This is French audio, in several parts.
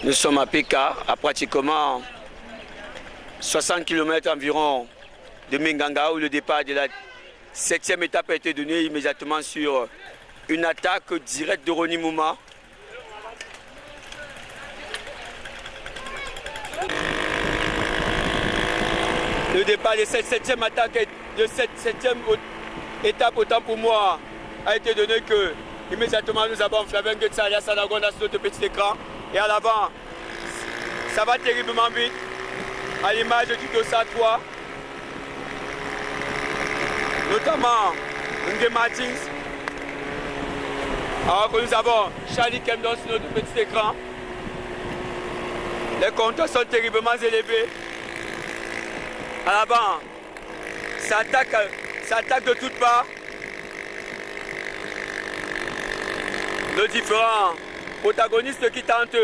Nous sommes à PK, à pratiquement 60 km environ de Minganga, où le départ de la 7e étape a été donné immédiatement sur une attaque directe de Ronnie Mouma. Le départ de cette 7e attaque, de cette 7e étape, autant pour moi, a été donné que immédiatement nous avons Flavien Getsalia Sanagonda sur notre petit écran. Et à l'avant, ça va terriblement vite, à l'image du Dossa 3, notamment Nge Martins. Alors que nous avons Charlie Kemdon sur notre petit écran. Les compteurs sont terriblement élevés. À l'avant, ça attaque de toutes parts. Nos différents protagonistes qui tentent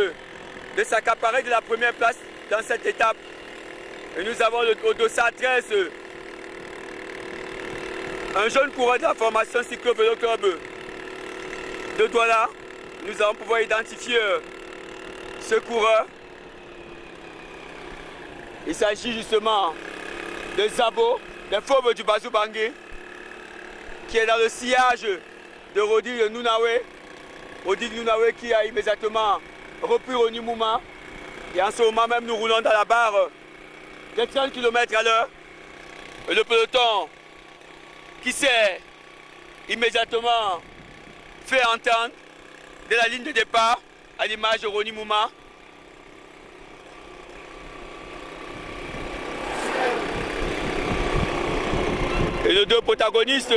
de s'accaparer de la première place dans cette étape. Et nous avons au Dossa 13, un jeune coureur de la formation Cyclo Vélo Club de Douala. Nous allons pouvoir identifier ce coureur. Il s'agit justement de Zabo, des fauves du Bazou Bangui, qui est dans le sillage de Rodi Nounawe. Rodi Nounawe qui a immédiatement repris Ronnie Mouma. Et en ce moment même, nous roulons dans la barre de 30 km à l'heure. Et le peloton qui s'est immédiatement fait entendre de la ligne de départ à l'image de Ronnie Mouma. Et les deux protagonistes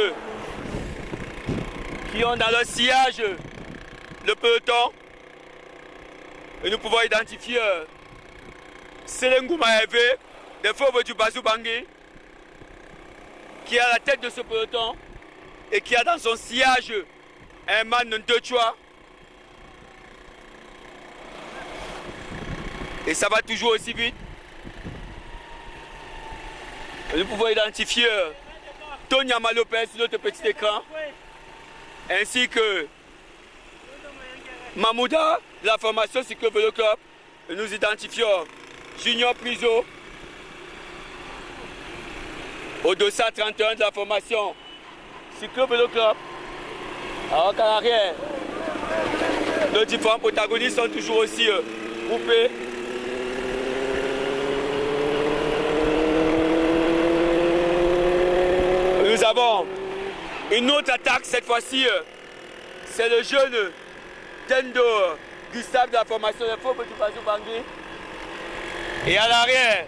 qui ont dans leur sillage le peloton. Et nous pouvons identifier Selenguma Hervé, des fauves du Bazou Bangui, qui est à la tête de ce peloton et qui a dans son sillage un man de Chua. Et ça va toujours aussi vite. Et nous pouvons identifier Tony Amalopez sur notre petit écran, ainsi que Mamouda de la formation Cyclo Vélo Club. Et nous identifions Junior Priso au Dossa 31 de la formation Cyclo Vélo Club. Alors qu'à l'arrière, nos différents protagonistes sont toujours aussi groupés. Nous avons une autre attaque cette fois-ci, c'est le jeune Dendo Gustave de la formation des fauves du Bazou Bangui. Et à l'arrière,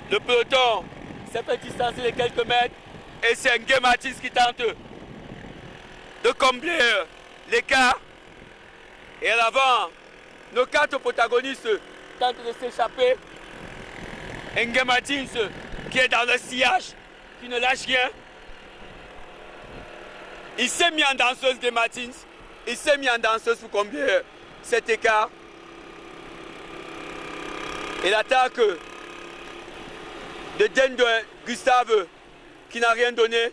le peloton s'est fait distancer de quelques mètres et c'est Nge Martins qui tente de combler l'écart. Et à l'avant, nos 4 protagonistes tentent de s'échapper. Nge Martins qui est dans le sillage, qui ne lâche rien. Il s'est mis en danseuse de Martins. Il s'est mis en danseuse pour combler cet écart. Et l'attaque de Dendo Gustave qui n'a rien donné,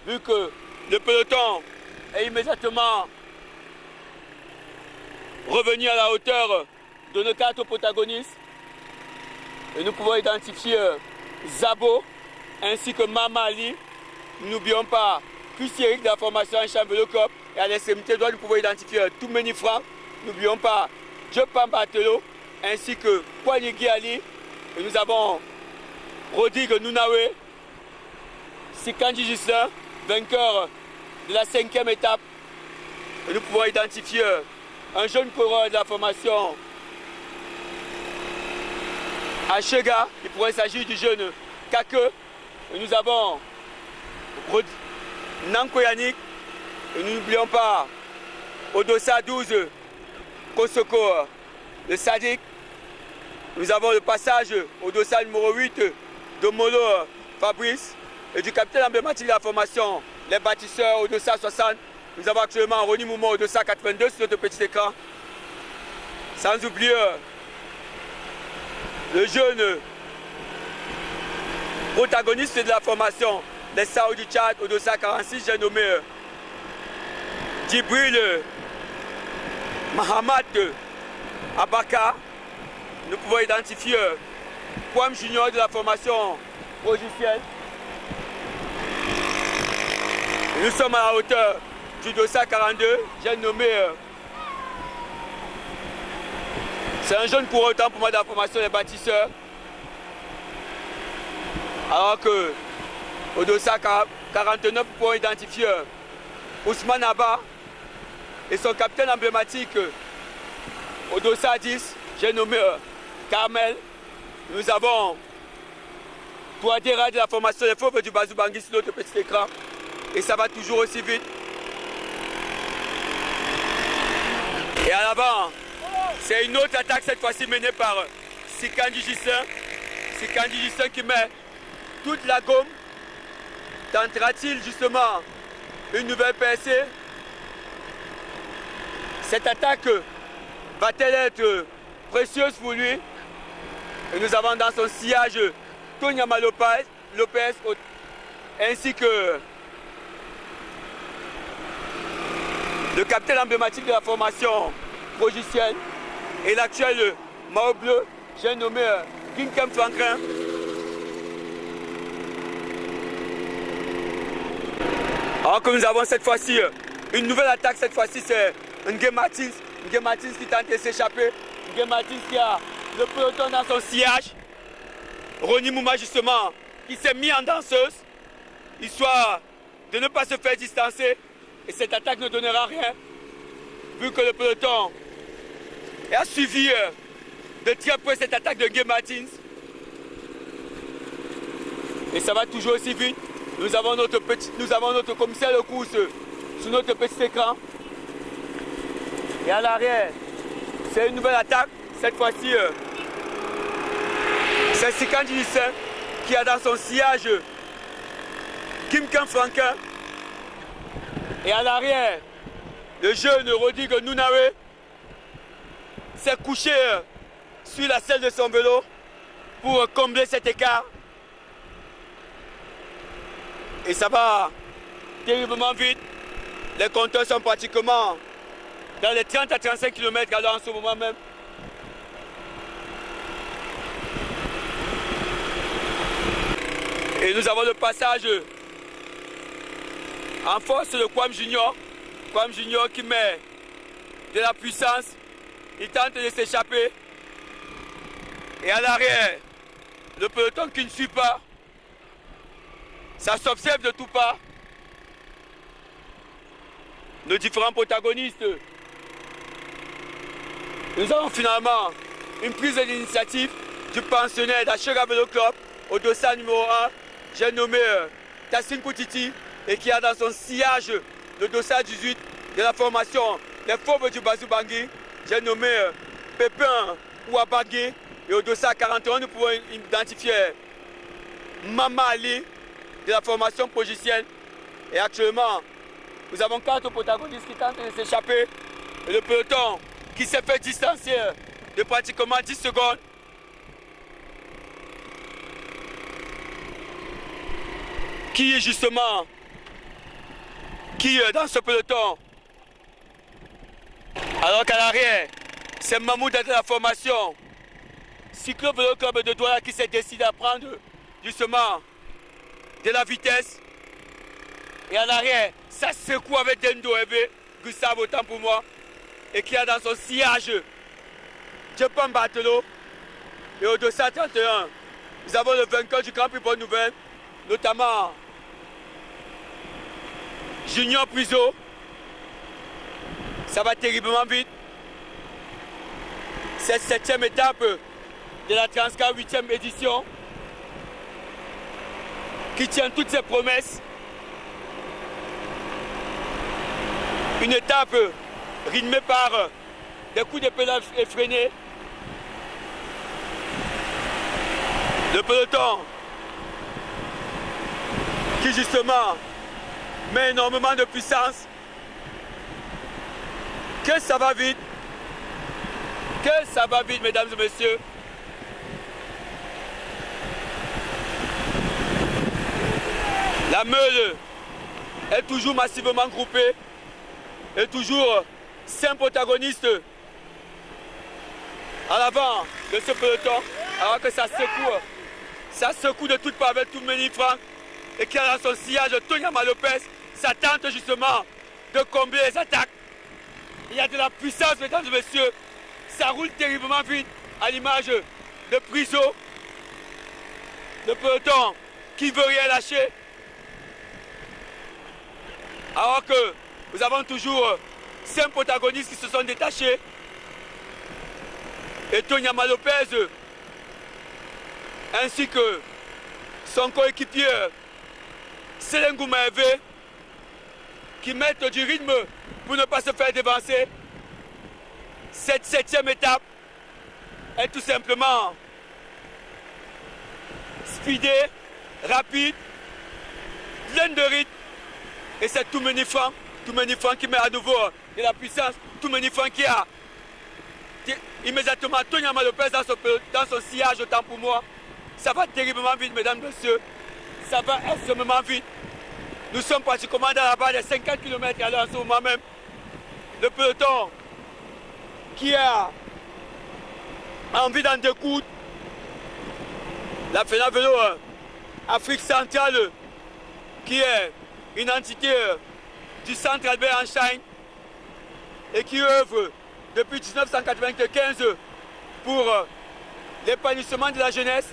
vu que le peloton est immédiatement revenu à la hauteur de nos 4 protagonistes. Et nous pouvons identifier Zabo ainsi que Mama Ali. N'oublions pas Christy Eric de la formation Enchant Vélo Club. Et à l'extrémité droite, nous pouvons identifier Toumeni Franck. N'oublions pas Jopan Bartelo ainsi que Poignegui Ali. Et nous avons Rodrigue Nounawe, Sikandji Gislain, vainqueur de la 5e étape. Et nous pouvons identifier un jeune coureur de la formation Achega. Il pourrait s'agir du jeune Kake. Et nous avons Nanko Yannick. Et nous n'oublions pas au Dossa 12, Kosoko, le Sadik. Nous avons le passage au Dossa numéro 8 de Molo Fabrice et du capitaine emblématique de la formation, les bâtisseurs au Dossa 60. Nous avons actuellement Ronnie Mouma au Dossa 82 sur notre petit écran. Sans oublier le jeune protagoniste de la formation, les Sao du Tchad au Dossa 46, j'ai nommé Djibril Mahamat Abaka. nous pouvons identifier Kwame Junior de la formation logicielle. Nous sommes à la hauteur du Dossa 42, j'ai nommé. C'est un jeune pour autant pour moi de la formation des bâtisseurs. Alors que au Dossa 49, nous pouvons identifier Ousmane Abba et son capitaine emblématique au Dossa 10, j'ai nommé Carmel. Nous avons Touadéra de la formation des fauves du Bazou Bangui sur notre petit écran. Et ça va toujours aussi vite. Et à l'avant, c'est une autre attaque cette fois-ci menée par Sikandi Gissin. Sikandi Gissin qui met toute la gomme. Tentera-t-il justement une nouvelle percée? Cette attaque va-t-elle être précieuse pour lui? Et nous avons dans son sillage Tonyama Lopez ainsi que le capitaine emblématique de la formation logicielle et l'actuel Mao Bleu, j'ai nommé Ginkem Franklin. Alors que nous avons cette fois-ci une nouvelle attaque, cette fois-ci c'est Ngué Martins. Ngué Martins qui tente de s'échapper. Ngué Martins qui a le peloton dans son sillage. Ronnie Mouma justement qui s'est mis en danseuse, histoire de ne pas se faire distancer. Et cette attaque ne donnera rien, vu que le peloton a suivi de très près cette attaque de Ngué Martins. Et ça va toujours aussi vite. Nous avons notre commissaire de course sur notre petit écran. Et à l'arrière, c'est une nouvelle attaque. Cette fois-ci, c'est Sikandi Gissin qui a dans son sillage Kimken Franquin. Et à l'arrière, le jeune Rodrigue Nounawe s'est couché sur la selle de son vélo pour combler cet écart. Et ça va terriblement vite. Les compteurs sont pratiquement dans les 30 à 35 km à l'heure en ce moment même. Et nous avons le passage en force de Kwame Junior. Kwame Junior qui met de la puissance. Il tente de s'échapper. Et à l'arrière, le peloton qui ne suit pas. Ça s'observe de tout part. Nos différents protagonistes. Nous avons finalement une prise d'initiative du pensionnaire d'Achera Vélo Club au Dossa numéro 1. J'ai nommé Tassine Koutiti et qui a dans son sillage le Dossa 18 de la formation des fauves du Bazou Bangui. J'ai nommé Pépin Ouabagui et au Dossa 41 nous pouvons identifier Mama Ali de la formation logicielle. Et actuellement, nous avons 4 protagonistes qui tentent de s'échapper. Et le peloton qui s'est fait distancer de pratiquement 10 secondes. Qui est justement, dans ce peloton. Alors qu'à l'arrière, c'est Mahmoud de la formation Cyclo Vélo Club de Douala qui s'est décidé à prendre justement de la vitesse. Et en arrière, ça secoue avec Dendo Eve, Gustave autant pour moi. Et qui a dans son sillage Japan Batelo. Et au Dossa 31, nous avons le vainqueur du Grand Prix Bonne Nouvelle, notamment Junior Priso. Ça va terriblement vite. Cette 7e étape de la Transcar 8e édition qui tient toutes ses promesses. Une étape rythmée par des coups de pédale effrénés. Le peloton qui justement met énormément de puissance. Que ça va vite. Que ça va vite, mesdames et messieurs. La meule est toujours massivement groupée et toujours 5 protagonistes à l'avant de ce peloton, alors que ça secoue de toutes parts avec tout Menifranc et qui a dans son sillage Tonyama Lopez, ça tente justement de combler les attaques. Il y a de la puissance, mesdames et messieurs, ça roule terriblement vite à l'image de Priso, le peloton qui ne veut rien lâcher, alors que nous avons toujours 5 protagonistes qui se sont détachés. Et Tonyama Lopez, ainsi que son coéquipier Selengu Maeve, qui mettent du rythme pour ne pas se faire dévancer. Cette 7e étape est tout simplement speedée, rapide, pleine de rythme. Et c'est tout Menifranc qui met à nouveau de la puissance, tout Menifranc qui a immédiatement Tonyama Lopez dans son sillage, autant pour moi. Ça va terriblement vite, mesdames et messieurs. Ça va extrêmement vite. Nous sommes pratiquement dans la barre des 50 km à l'heure en ce moment même. Le peloton qui a envie d'en découdre. La FENA Vélo Afrique centrale, qui est une entité du centre Albert Einstein et qui œuvre depuis 1995 pour l'épanouissement de la jeunesse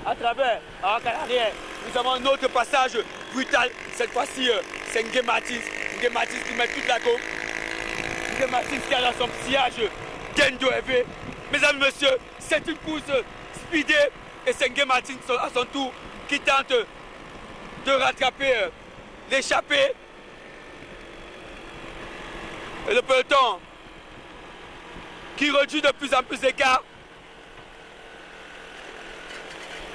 à travers, à l'arrière, nous avons un autre passage brutal. Cette fois-ci, c'est Ngué Martins qui met toute la go. Ngué Martins qui a dans son sillage Dendo Hervé. Mesdames et messieurs, c'est une course speedée et c'est Ngué Martins à son tour qui tente de rattraper l'échappée. Et le peloton qui réduit de plus en plus d'écart.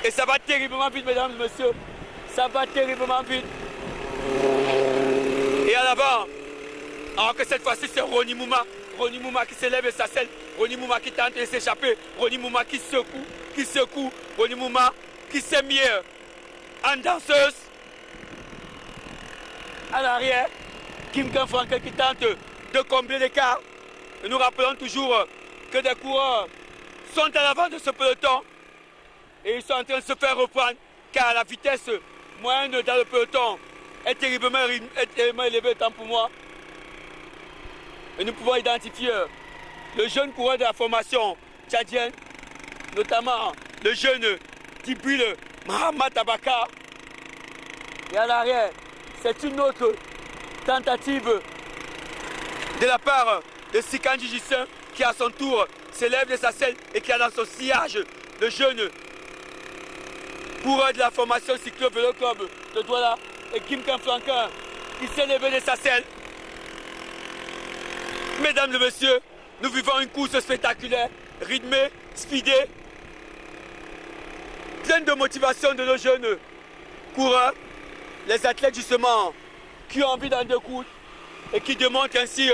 Et ça va terriblement vite, mesdames et messieurs. Ça va terriblement vite. Et à l'avant, alors que cette fois-ci, c'est Ronnie Mouma. Ronnie Mouma qui s'élève et s'asselle. Ronnie Mouma qui tente de s'échapper. Ronnie Mouma qui secoue. Ronnie Mouma qui s'est mis en danseuse. À l'arrière, Kim Frankel qui tente de combler l'écart. Et nous rappelons toujours que des coureurs sont à l'avant de ce peloton. Et ils sont en train de se faire reprendre car la vitesse moyenne dans le peloton est terriblement élevée, tant pour moi. Et nous pouvons identifier le jeune coureur de la formation tchadienne, notamment le jeune Djibril Mahamat Tabaka. Et à l'arrière, c'est une autre tentative de la part de Sikandji Gissin qui à son tour s'élève de sa selle et qui a dans son sillage le jeune coureur de la formation Cyclo Vélo Club de Douala et Kim Franklin qui s'est levé de sa selle. Mesdames et messieurs, nous vivons une course spectaculaire, rythmée, speedée, pleine de motivation de nos jeunes coureurs, les athlètes justement qui ont envie d'en découdre et qui démontrent ainsi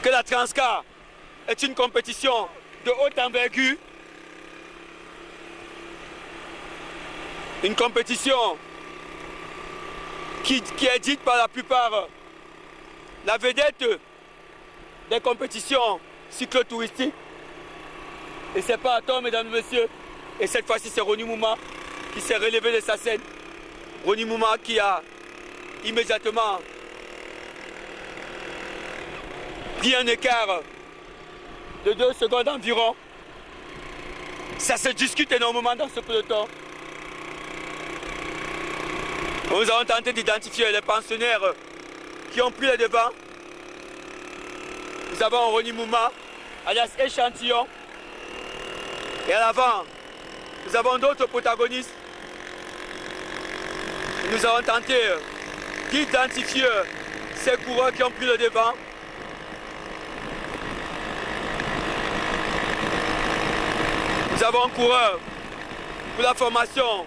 que la Transcar est une compétition de haute envergure. Une compétition qui est dite par la plupart la vedette des compétitions cyclotouristiques. Et c'est pas à tort, mesdames et messieurs. Et cette fois-ci, c'est Ronnie Mouma qui s'est relevé de sa scène. Ronnie Mouma qui a immédiatement pris un écart de 2 secondes environ. Ça se discute énormément dans ce peloton. Nous avons tenté d'identifier les pensionnaires qui ont pris les devants. Nous avons Ronnie Mouma, alias Échantillon. Et à l'avant, nous avons d'autres protagonistes. Nous avons tenté d'identifier ces coureurs qui ont pris le devant. Nous avons un coureur pour la formation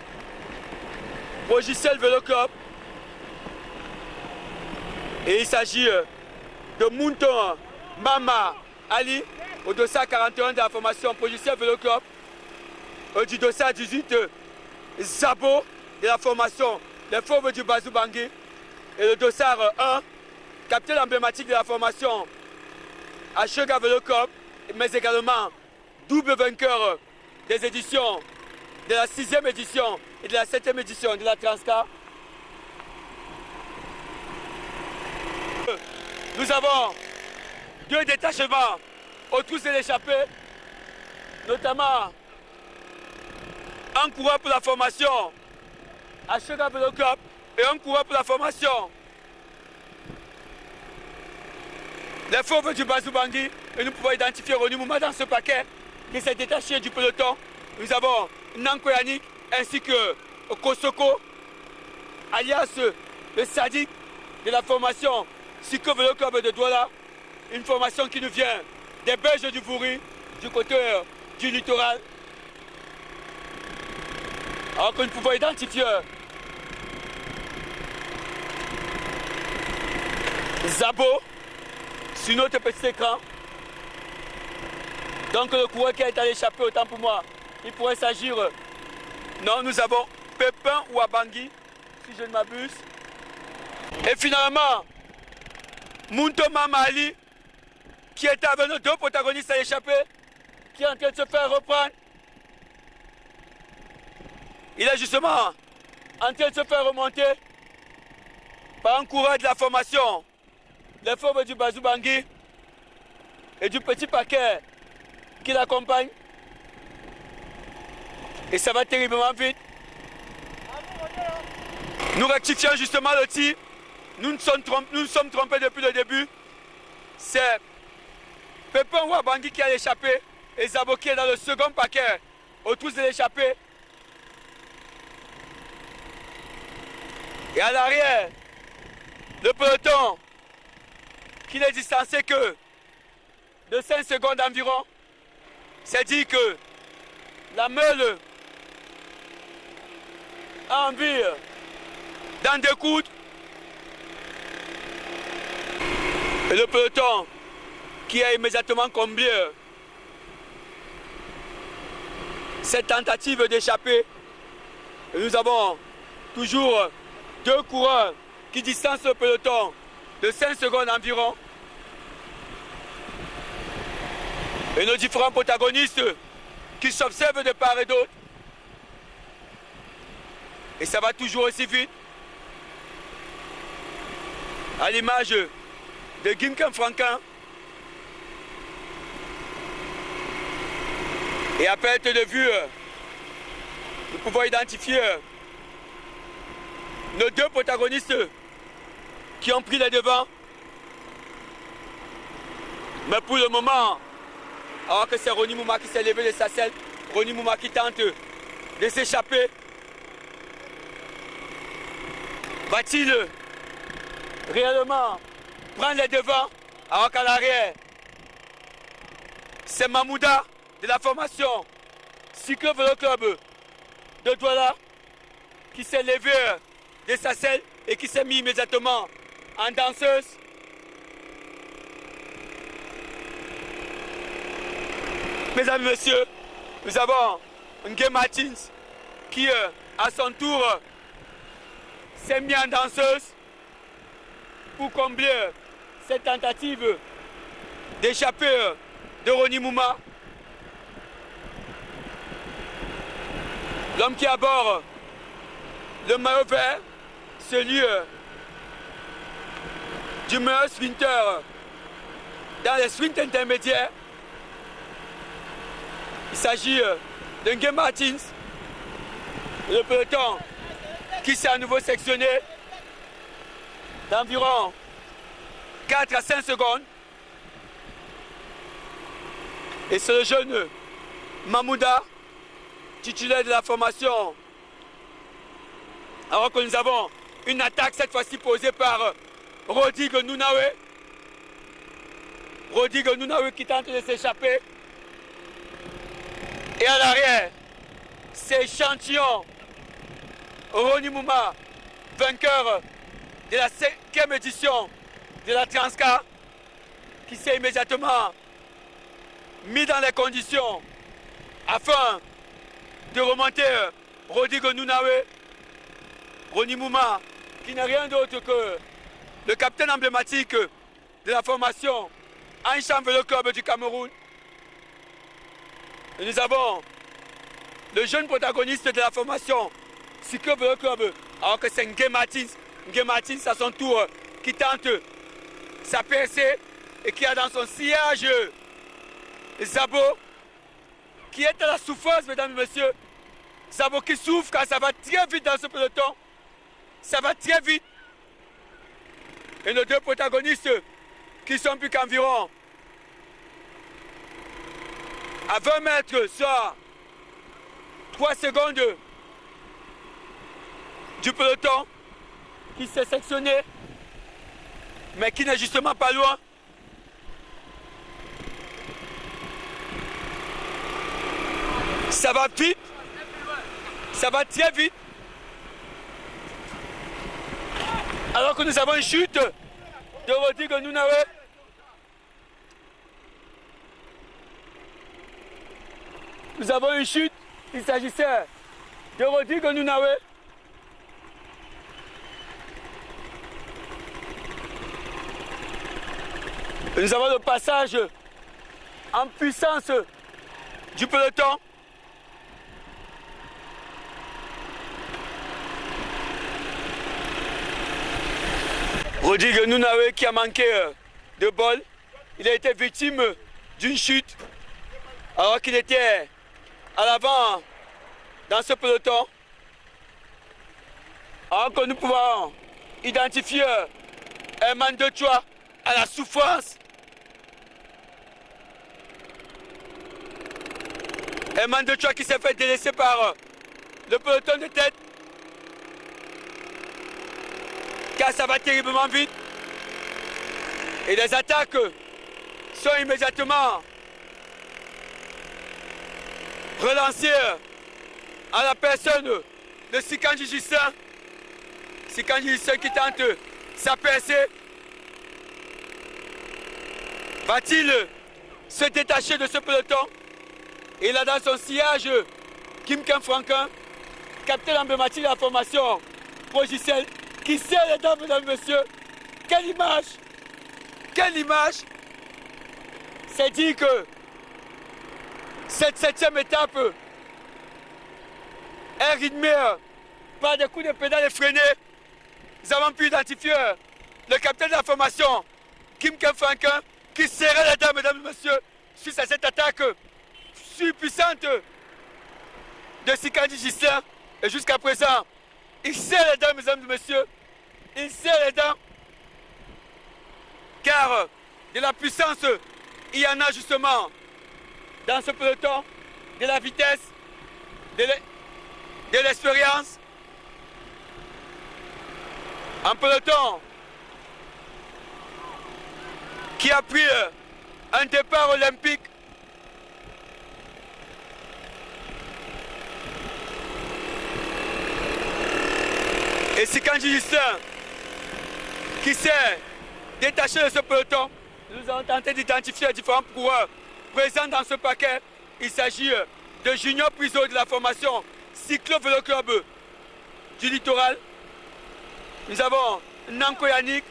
Progicel Vélo Club. Et il s'agit de Mounton Mama Ali au dossard 41 de la formation Progicel Vélo Club. Du dossard 18 Zabo de la formation Les Fauves du Bazou Bangui. Et le dossard 1, capitaine emblématique de la formation Ashega Velo Cup, mais également double vainqueur des éditions de la 6e édition et de la 7e édition de la Transcar. Nous avons 2 détachements autour de l'échappée, notamment un coureur pour la formation Ashega Velo Cup et un coureur pour la formation les fauves du Bazou Bangui, et nous pouvons identifier Rony Mouma dans ce paquet qui s'est détaché du peloton. Nous avons Nanko Yannick ainsi que Kosoko, alias le Sadik de la formation Psycho Velo Club de Douala, une formation qui nous vient des Belges du Vouri, du côté du littoral. Alors que nous pouvons identifier Zabo sur notre petit écran. Donc le coureur qui a été à l'échappée, autant pour moi, il pourrait s'agir... Non, nous avons Pépin ou Abangui, si je ne m'abuse. Et finalement, Muntoma Mali, qui était avec nos 2 protagonistes à l'échappée, qui est en train de se faire reprendre. Il est justement en train de se faire remonter par un coureur de la formation, les fauves du Bazou Bangui et du petit paquet qui l'accompagne. Et ça va terriblement vite. Nous rectifions justement le tir. Nous nous sommes trompés depuis le début. C'est Pépin Ouabangui qui a l'échappé et Zabo qui est dans le second paquet autour de l'échappée. Et à l'arrière, le peloton qui n'est distancé que de 5 secondes environ. C'est dit que la meule a envie d'en découdre. Et le peloton qui a immédiatement comblé cette tentative d'échapper. Et nous avons toujours 2 coureurs qui distancent le peloton de 5 secondes environ. Et nos différents protagonistes qui s'observent de part et d'autre. Et ça va toujours aussi vite. À l'image de Ginkan Franquin. Et à perte de vue, nous pouvons identifier nos 2 protagonistes qui ont pris les devants. Mais pour le moment, alors que c'est Rony Mouma qui s'est levé de sa selle, Rony Mouma qui tente de s'échapper. Va-t-il réellement prendre les devants alors qu'à l'arrière, c'est Mamouda de la formation Cyclo Velo Club de Douala qui s'est levé de sa selle et qui s'est mis immédiatement en danseuse. Mesdames et messieurs, nous avons Ngué Martins qui, à son tour, s'est mis en danseuse pour combler cette tentative d'échapper de Rony Mouma. L'homme qui aborde le maillot vert, celui du meilleur sprinter dans les sprints intermédiaires. Il s'agit de Ngué Martins, le peloton qui s'est à nouveau sectionné d'environ 4 à 5 secondes. Et c'est le jeune Mamouda, titulaire de la formation. Alors que nous avons une attaque cette fois-ci posée par Rodrigue Nounawe. Rodrigue Nounawe qui tente de s'échapper. Et à l'arrière, c'est échantillon Rony Mouma, vainqueur de la 5e édition de la Transcar, qui s'est immédiatement mis dans les conditions afin de remonter Rodrigue Nounawe. Rony Mouma, qui n'est rien d'autre que le capitaine emblématique de la formation Encham Vélo Club du Cameroun. Et nous avons le jeune protagoniste de la formation Cyclo Vélo Club, alors que c'est Ngué Martins. Ngué Martins à son tour qui tente sa percée et qui a dans son sillage Zabo qui est à la souffrance, mesdames et messieurs. Zabo qui souffre car ça va très vite dans ce peloton. Ça va très vite. Et nos deux protagonistes qui sont plus qu'environ à 20 mètres sur 3 secondes du peloton qui s'est sectionné mais qui n'est justement pas loin. Ça va vite, ça va très vite. Alors que nous avons une chute de Rodrigue Nounawe. Nous avons une chute, il s'agissait de Rodrigue Nounawe. Nous avons le passage en puissance du peloton. Rodrigue Nounawe qui a manqué de bol. Il a été victime d'une chute alors qu'il était à l'avant dans ce peloton. Alors que nous pouvons identifier un man de choix à la souffrance. Un man de choix qui s'est fait délaisser par le peloton de tête. Car ça va terriblement vite. Et les attaques sont immédiatement relancées à la personne de Sikandji Justin. Sikandji Justin qui tente sa percée. Va-t-il se détacher de ce peloton? Il a dans son sillage Kim Ken Franquin, capitaine emblématique de la formation Progicel, qui serre les dents, mesdames et messieurs. Quelle image! Quelle image! C'est dit que cette 7e étape est rythmée par des coups de pédale effrénés. Nous avons pu identifier le capitaine de la formation, Kim Ken Franquin, qui serrait les dents, mesdames et messieurs, suite à cette attaque surpuissante de Sikandji Justin. Et jusqu'à présent, il serre les dents, mesdames et messieurs. Il serre les dents. Car de la puissance, il y en a justement dans ce peloton, de la vitesse, de l'expérience. Un peloton qui a pris un départ olympique et Sikandji Justin qui s'est détaché de ce peloton. Nous avons tenté d'identifier les différents coureurs présents dans ce paquet. Il s'agit de Junior Priso de la formation Cyclo Vélo Club du littoral. Nous avons Nanko Yannick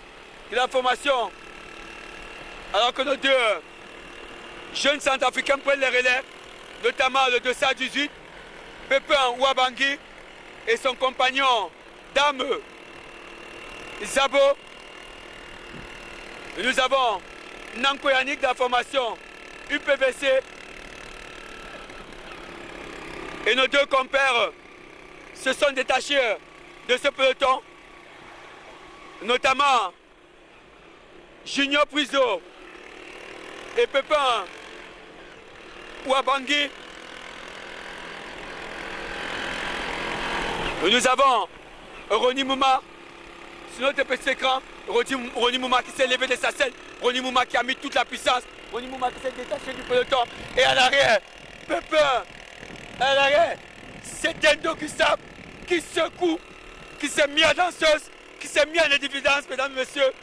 de la formation, alors que nos deux jeunes centrafricains prennent les relais, notamment le 218, Pépin Ouabangi et son compagnon Dame Zabo. Et nous avons Nanko Yannick de la formation UPVC et nos deux compères se sont détachés de ce peloton, notamment Junior Priso et Pépin Ouabangi. Nous avons Ronnie Mouma sur notre petit écran. Ronnie Mouma qui s'est levé de sa selle. Ronnie Mouma qui a mis toute la puissance. Ronnie Mouma qui s'est détaché du peloton. Et à l'arrière, Pépin. À l'arrière, c'est Dendo Gustave qui secoue, qui s'est mis à danseuse, qui s'est mis en évidence, mesdames et messieurs.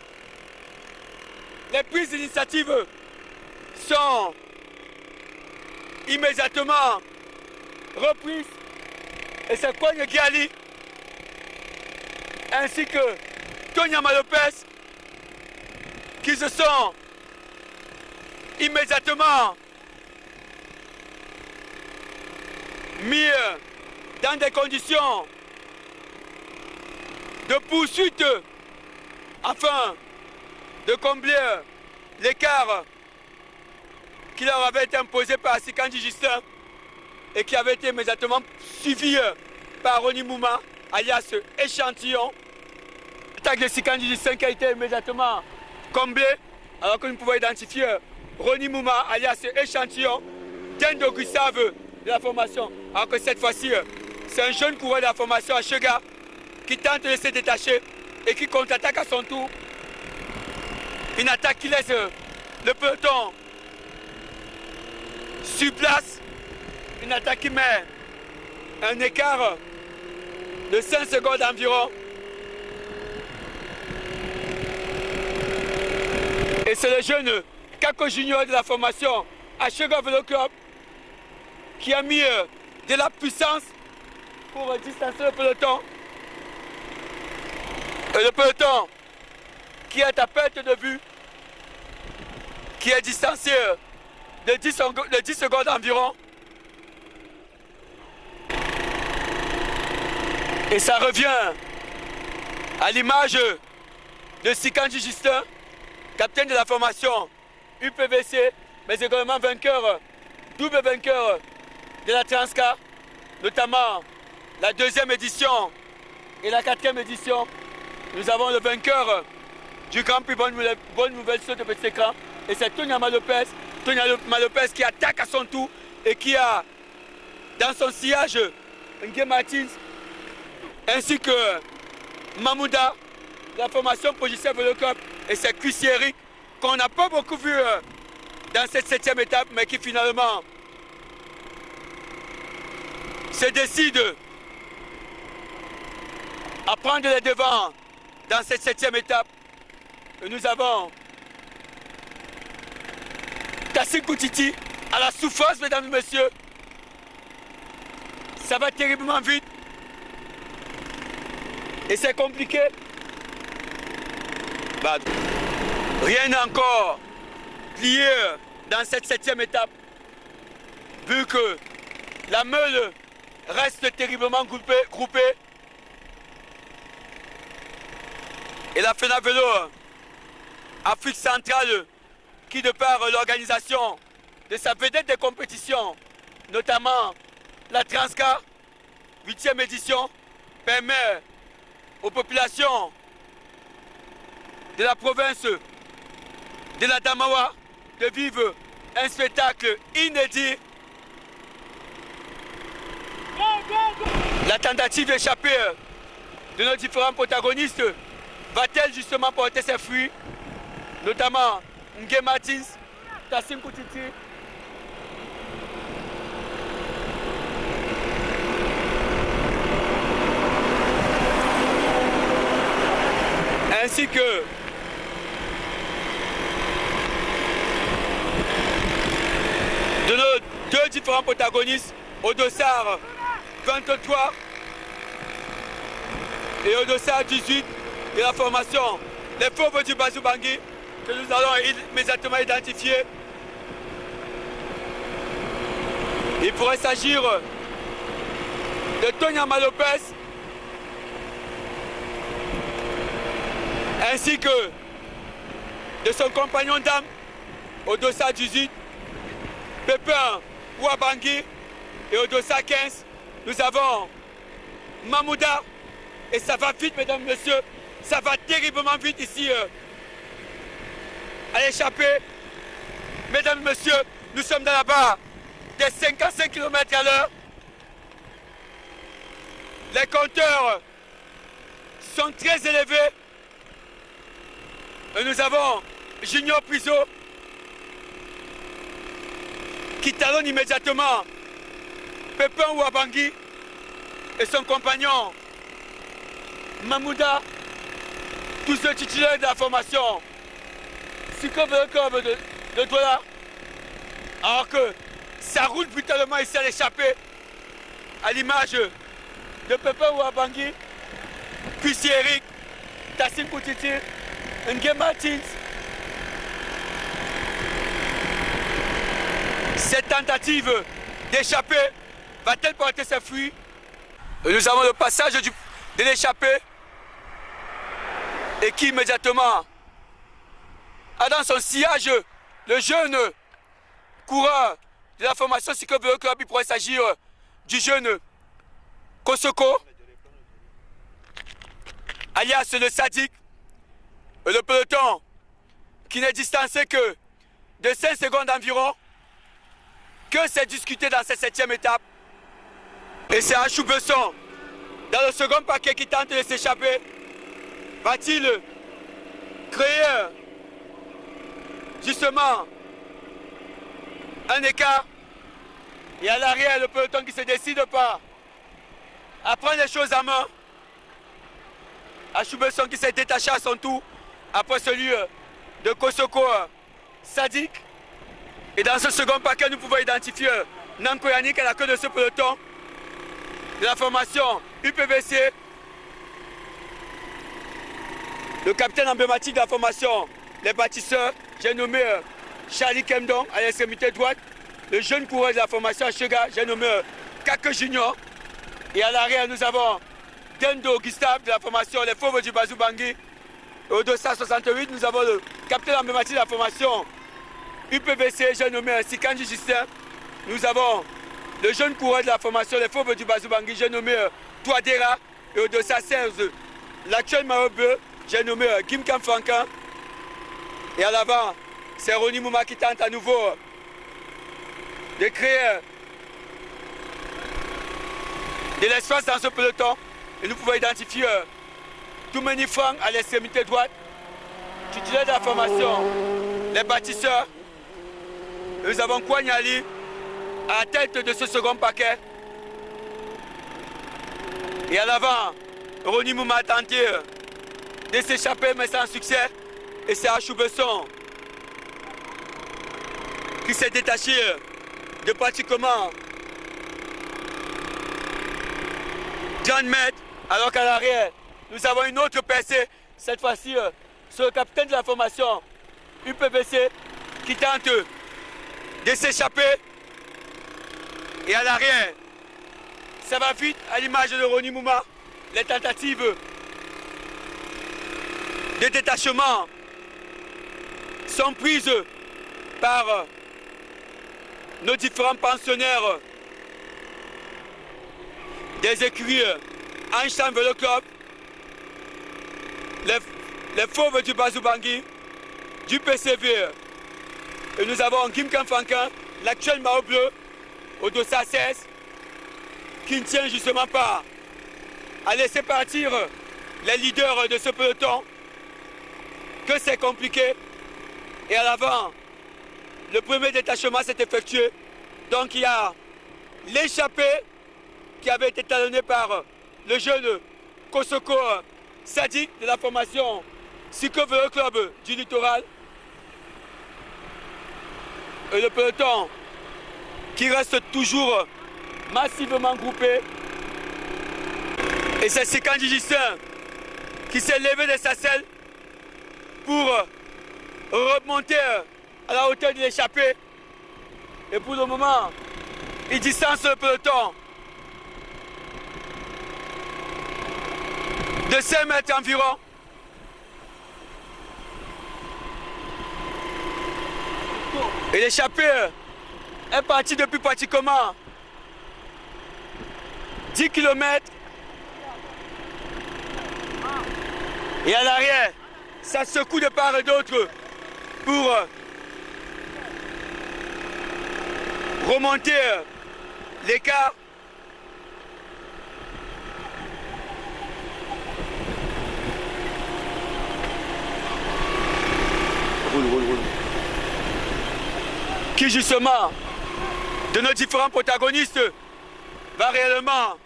Les prises d'initiative sont immédiatement reprises. Et c'est Kogne Giali ainsi que Tony Lopez qui se sont immédiatement mis dans des conditions de poursuite afin de combler l'écart qui leur avait été imposé par Sikandji Justin et qui avait été immédiatement suivi par Ronnie Mouma, alias Échantillon. L'attaque de Sikandji Justin qui a été immédiatement comblée, alors que nous pouvons identifier Ronnie Mouma, alias Échantillon, Dendo Gustave de la formation. Alors que cette fois-ci, c'est un jeune coureur de la formation à Chega qui tente de se détacher et qui contre-attaque à son tour. Une attaque qui laisse le peloton sur place. Une attaque qui met un écart de 5 secondes environ. Et c'est le jeune Kako Junior de la formation à Chega Vélo Club qui a mis de la puissance pour distancer le peloton. Et le peloton qui est à perte de vue, qui est distancé de 10 secondes environ. Et ça revient à l'image de Sikandji Justin, capitaine de la formation UPVC, mais également vainqueur, double vainqueur de la Transca, notamment la 2e édition et la 4e édition. Nous avons le vainqueur du Grand Prix Bonne Nouvelle sur le petit écran, et c'est Tonya Malopez. Tonya Malopez qui attaque à son tour et qui a dans son sillage Ngué Martins ainsi que Mamouda, la formation Progicel Vélo Club, et c'est Chrissy Eric qu'on n'a pas beaucoup vu dans cette 7e étape, mais qui finalement se décide à prendre les devants dans cette 7e étape. Et nous avons Tassin Koutiti à la souffrance, mesdames et messieurs. Ça va terriblement vite. Et c'est compliqué. Rien n'est encore plié dans cette 7e étape. Vu que la meule reste terriblement groupée. Et la FENA Vélo Afrique centrale, qui de par l'organisation de sa vedette de compétition, notamment la Transca, 8e édition, permet aux populations de la province de la Damawa de vivre un spectacle inédit. La tentative d'échapper de nos différents protagonistes va-t-elle justement porter ses fruits, notamment Ngué Martins, Tassin Koutiti, ainsi que de nos deux différents protagonistes, Odossar 23 et Odossar 18 de la formation Les Fauves du Bazou Bangui, que nous allons immédiatement identifier. Il pourrait s'agir de Tonya Malopez ainsi que de son compagnon d'âme Odossar 18, Pépin Ouabangui, et Odossar 15, nous avons Mamouda, et ça va vite, mesdames et messieurs, ça va terriblement vite ici à l'échappée. Mesdames et messieurs, nous sommes dans la barre des 55 km/h. Les compteurs sont très élevés. Et nous avons Junior Puiseau qui talonne immédiatement Pépin Ouabangui et son compagnon Mamouda, tous ceux titulaires de la formation Cyclo Vélo Club de Douala. Alors que ça roule brutalement ici à l'échappée, à l'image de Pépin Ouabangui, Chrissy Eric, Tassin Koutiti, Ngué Martins. Cette tentative d'échapper va-t-elle porter ses fruits? Nous avons le passage de l'échappée et qui immédiatement a dans son sillage le jeune coureur de la formation Cycle Vélo Club. Il pourrait s'agir du jeune Kosoko, alias le Sadique. Le peloton qui n'est distancé que de 5 secondes environ, que c'est discuté dans cette 7e étape. Et c'est Achou Besson, dans le second paquet, qui tente de s'échapper. Va-t-il créer justement un écart? Et à l'arrière, le peloton qui ne se décide pas à prendre les choses en main. Achou Besson qui s'est détaché à son tour après celui de Kosoko Sadique. Et dans ce second paquet, nous pouvons identifier Nanko Yannick à la queue de ce peloton de la formation UPVC. Le capitaine emblématique de la formation, les bâtisseurs, j'ai nommé Charlie Kemdon à l'extrémité droite. Le jeune coureur de la formation Ashega, j'ai nommé Kake Junior. Et à l'arrière, nous avons Dendo Gustave de la formation Les Fauves du Bazou Bangui. Au 268, nous avons le capitaine emblématique de la formation UPVC, j'ai nommé Sikanji Justin. Nous avons le jeune coureur de la formation Les Fauves du Bazou Bangui, j'ai nommé Touadera. Et au 216, l'actuel maillot bleu, j'ai nommé Kim Kam Franquin. Et à l'avant, c'est Ronnie Mouma qui tente à nouveau de créer de l'espace dans ce peloton. Et nous pouvons identifier Toumeni Frank à l'extrémité droite, titulaire de la formation, les bâtisseurs. Nous avons Kouagnali à la tête de ce second paquet. Et à l'avant, Ronnie Mouma a tenté de s'échapper mais sans succès. Et c'est Achou Besson qui s'est détaché de pratiquement 30 mètres, alors qu'à l'arrière, nous avons une autre percée, cette fois-ci sur le capitaine de la formation UPVC qui tente de s'échapper. Et à l'arrière, ça va vite à l'image de Ronnie Mouma, les tentatives de détachement sont prises par nos différents pensionnaires des écuries Einstein Vélo Club, les Fauves du Bazou Bangui, du PCV. Et nous avons Kim Kam Franquin, l'actuel maillot bleu, au 216, qui ne tient justement pas à laisser partir les leaders de ce peloton, que c'est compliqué. Et à l'avant, le premier détachement s'est effectué. Donc il y a l'échappée qui avait été talonné par le jeune Kosoko Sadique de la formation Cycle Vélo Club du Littoral. Et le peloton qui reste toujours massivement groupé. Et c'est Sikanji Justin qui s'est levé de sa selle pour remonter à la hauteur de l'échappée. Et pour le moment, il distance le peloton de 5 mètres environ. Et l'échappée est partie depuis pratiquement 10 km. Et à l'arrière, ça secoue de part et d'autre pour remonter l'écart. Roule. Qui justement, de nos différents protagonistes, va réellement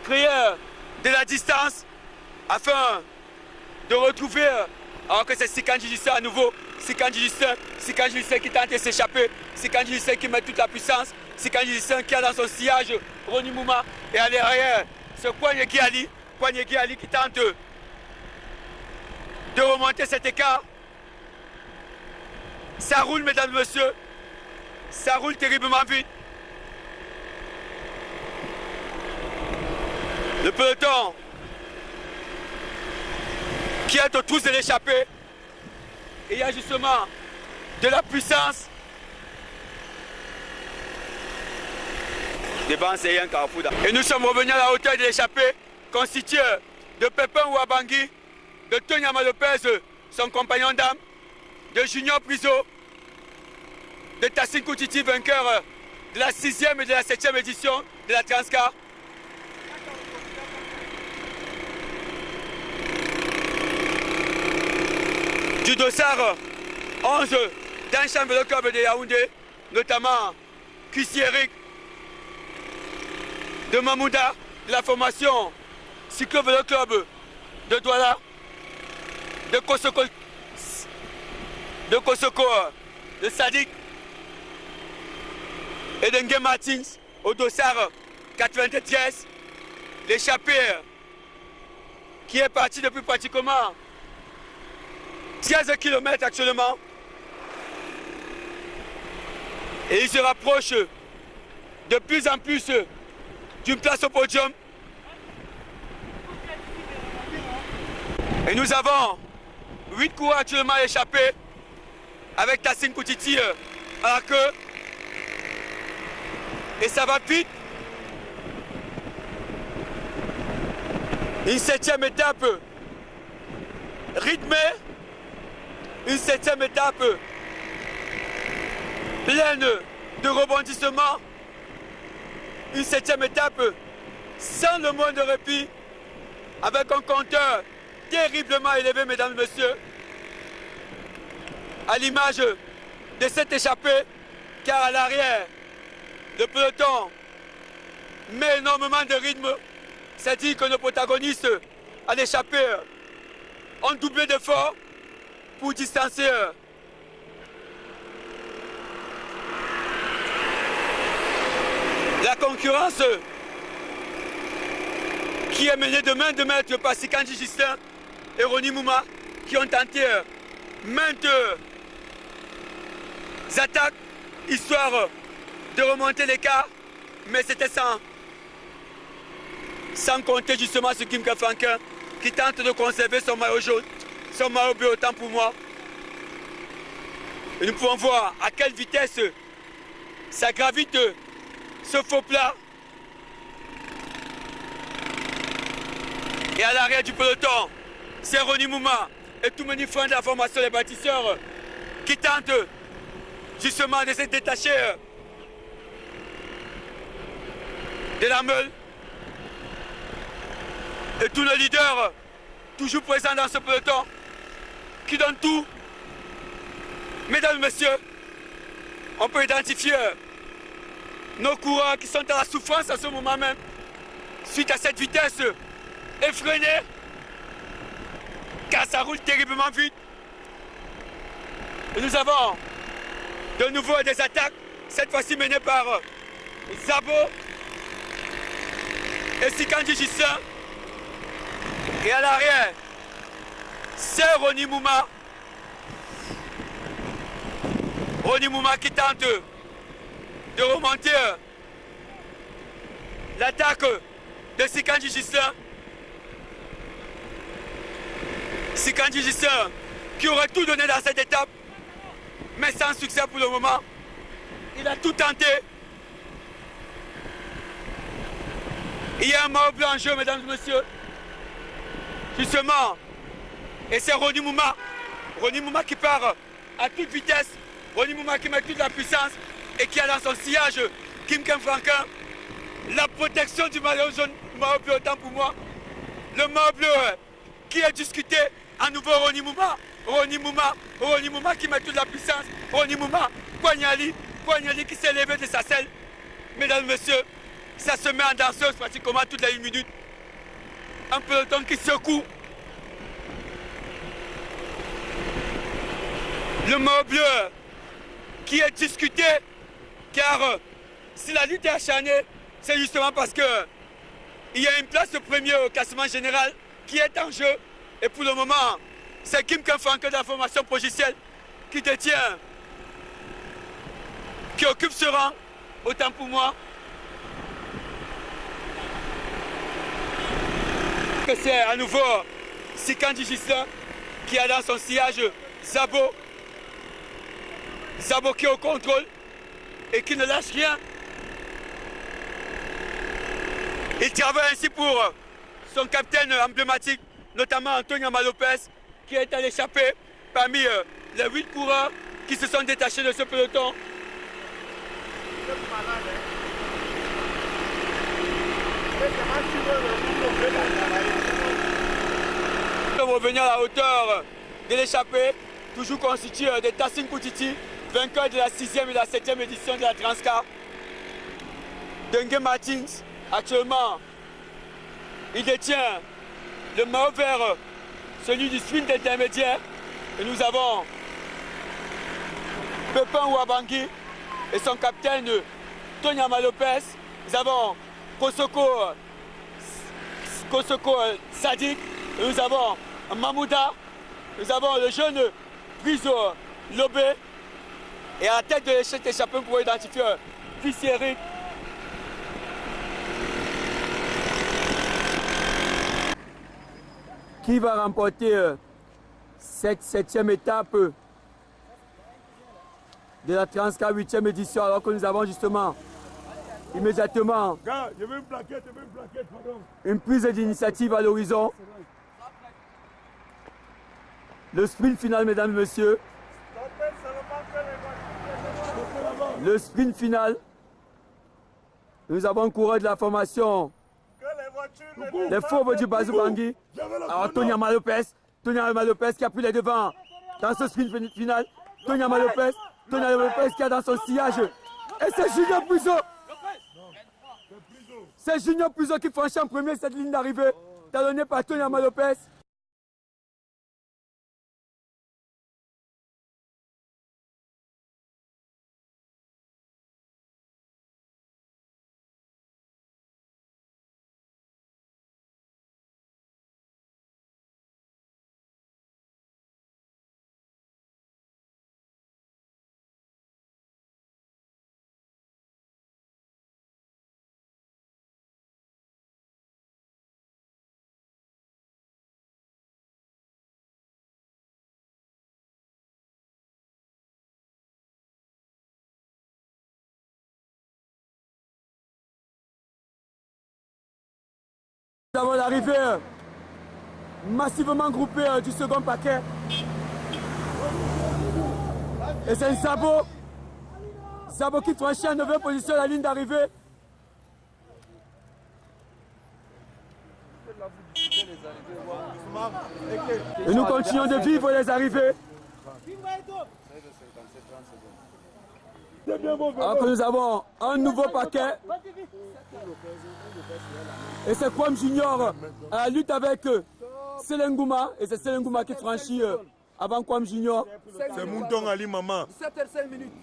créer de la distance afin de retrouver, alors que c'est Sikanji Justin à nouveau, Sikanji Justin qui tente de s'échapper, Sikanji Justin qui met toute la puissance, Sikanji Justin qui a dans son sillage Ronnie Mouma, et à l'arrière, c'est Kouagneki Ali qui tente de remonter cet écart. Ça roule, mesdames et messieurs, Ça roule terriblement vite. Le peloton qui est aux trousses de l'échappée. Et il y a justement de la puissance. Devant, c'est un carrefour. Et nous sommes revenus à la hauteur de l'échappée, constituée de Pépin Ouabangui, de Tonyama Lopez, son compagnon d'âme, de Junior Priso, de Tassine Koutiti, vainqueur de la 6e et de la 7e édition de la Transcar. Du dossard 11 d'Anchan Vélo Club de Yaoundé, notamment Christy Eric, de Mamouda, de la formation Cyclo Vélo Club de Douala, de Kosoko, de Sadik et de Nguyen Martins au dossard 93, l'échappée qui est parti depuis pratiquement 13 km actuellement. Et il se rapproche de plus en plus d'une place au podium. Et nous avons 8 coureurs actuellement échappés avec Tassine Koutiti à la queue. Et ça va vite. Une 7e étape rythmée. Une 7e étape pleine de rebondissements. Une 7e étape sans le moins de répit, avec un compteur terriblement élevé, mesdames et messieurs, à l'image de cette échappée, car à l'arrière, le peloton met énormément de rythme. C'est-à-dire que nos protagonistes à l'échappée ont doublé d'efforts pour distancer la concurrence qui est menée de main de maître par Sikandji Justin et Ronnie Mouma, qui ont tenté maintes attaques histoire de remonter l'écart, mais c'était sans compter justement ce Kim Franquin qui tente de conserver son maillot jaune, son maillot bleu autant pour moi. Et nous pouvons voir à quelle vitesse ça gravite ce faux plat. Et à l'arrière du peloton, c'est Ronnie Mouma et tous mes frères de la formation des bâtisseurs qui tentent justement de se détacher de la meule. Et tous les leaders toujours présents dans ce peloton qui donnent tout. Mesdames et messieurs, on peut identifier nos coureurs qui sont à la souffrance à ce moment même, suite à cette vitesse effrénée, car ça roule terriblement vite. Et nous avons de nouveau des attaques, cette fois-ci menées par Zabo et Sikandji Justin. Et à l'arrière, c'est Ronnie Mouma. Ronnie Mouma qui tente de remonter l'attaque de Sikandji Justin. Sikandji Justin qui aurait tout donné dans cette étape, mais sans succès pour le moment. Il a tout tenté. Il y a un mort blanc en jeu, mesdames et messieurs. Justement, et c'est Ronnie Mouma. Ronnie Mouma qui part à toute vitesse. Ronnie Mouma qui met toute la puissance et qui a dans son sillage Kim Franquin. La protection du maillot jaune, maillot bleu autant pour moi. Le maillot bleu qui est discuté à nouveau Ronnie Mouma. Ronnie Mouma qui met toute la puissance. Ronnie Mouma, Poignali qui s'est levé de sa selle. Mesdames et messieurs, ça se met en danseuse pratiquement toutes les 1 minute. Un peloton qui secoue. Le maillot bleu qui est discuté, car si la lutte est acharnée, c'est justement parce que il y a une place de premier au classement général qui est en jeu. Et pour le moment, c'est Kim Franquin de la formation Progiciel qui détient qui occupe ce rang, autant pour moi. Que c'est à nouveau Sikandi Gislain qui a dans son sillage Zabo. Zabo qui est au contrôle et qui ne lâche rien. Il travaille ainsi pour son capitaine emblématique, notamment Antonio Malopez, qui est à l'échappée parmi les 8 coureurs qui se sont détachés de ce peloton. Revenir à la hauteur de l'échappée, toujours constitué de Tassin Koutiti, vainqueur de la 6e et la 7e édition de la Transcar. Dengue Martins, actuellement, il détient le maillot vert, celui du sprint intermédiaire. Et nous avons Pepin Ouabangui et son capitaine Tonyama Lopez. Nous avon Kosoko Sadik. Et nous avons Mamouda. Nous avons le jeune Brizo Lobé. Et à la tête de cette échappée, pour identifier Fils Eric. Qui va remporter cette 7e étape de la Transcar 8e édition, alors que nous avons justement immédiatement une prise d'initiative à l'horizon. Le sprint final, mesdames et messieurs. Le sprint final. Nous avons un coureur de la formation les fauves du Bazou Bangui. Alors Tonyama Lopez qui a pris les devants dans ce sprint final. Tonyama Lopez qui a dans son sillage. Et c'est Junior Puzo. C'est Junior Puzo qui franchit en premier cette ligne d'arrivée, talonné par Tonyama Lopez. Nous avons l'arrivée massivement groupée du second paquet. Et c'est Zabo qui franchit en 9e position la ligne d'arrivée. Et nous continuons de vivre les arrivées. Alors que nous avons un nouveau paquet. Et c'est Kwam Junior à la lutte avec Selengouma. Et c'est Selengouma qui franchit avant Kwam Junior. C'est Mouton Ali Maman. 17h05 minutes.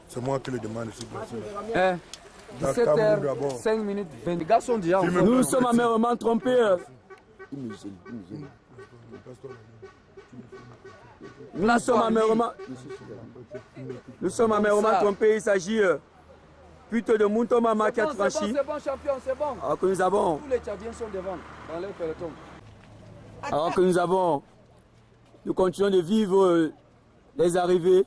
C'est moi qui le demande. 17h05 minutes. 20 les gars sont déjà en forme. Nous sommes amèrement trompés. Nous sommes amèrement trompés. Il s'agit plutôt de Mouton Mama qui a franchi. C'est bon, champion, c'est bon. Alors que nous avons. Tous les Tchadiens sont devant dans leur peloton. Alors que nous continuons de vivre les arrivées.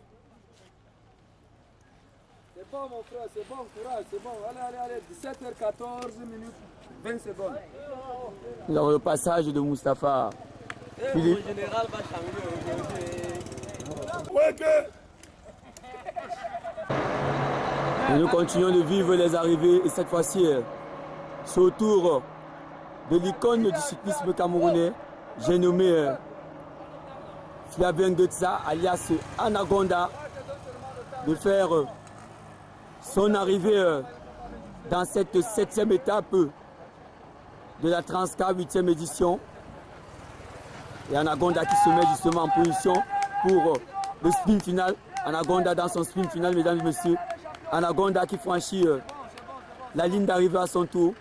C'est bon mon frère, c'est bon, courage, c'est bon. Allez, 17h14 minutes, 20 secondes. Nous avons le passage de Mustapha Philippe. Le général va changer aujourd'hui. Et nous continuons de vivre les arrivées et cette fois-ci, c'est au tour de l'icône du cyclisme camerounais. J'ai nommé Flavien Getza alias Anagonda de faire son arrivée dans cette 7e étape de la Transcar 8e édition. Et Anagonda qui se met justement en position pour le sprint final. Anagonda dans son sprint final, mesdames et messieurs. Anagonda qui franchit la ligne d'arrivée à son tour.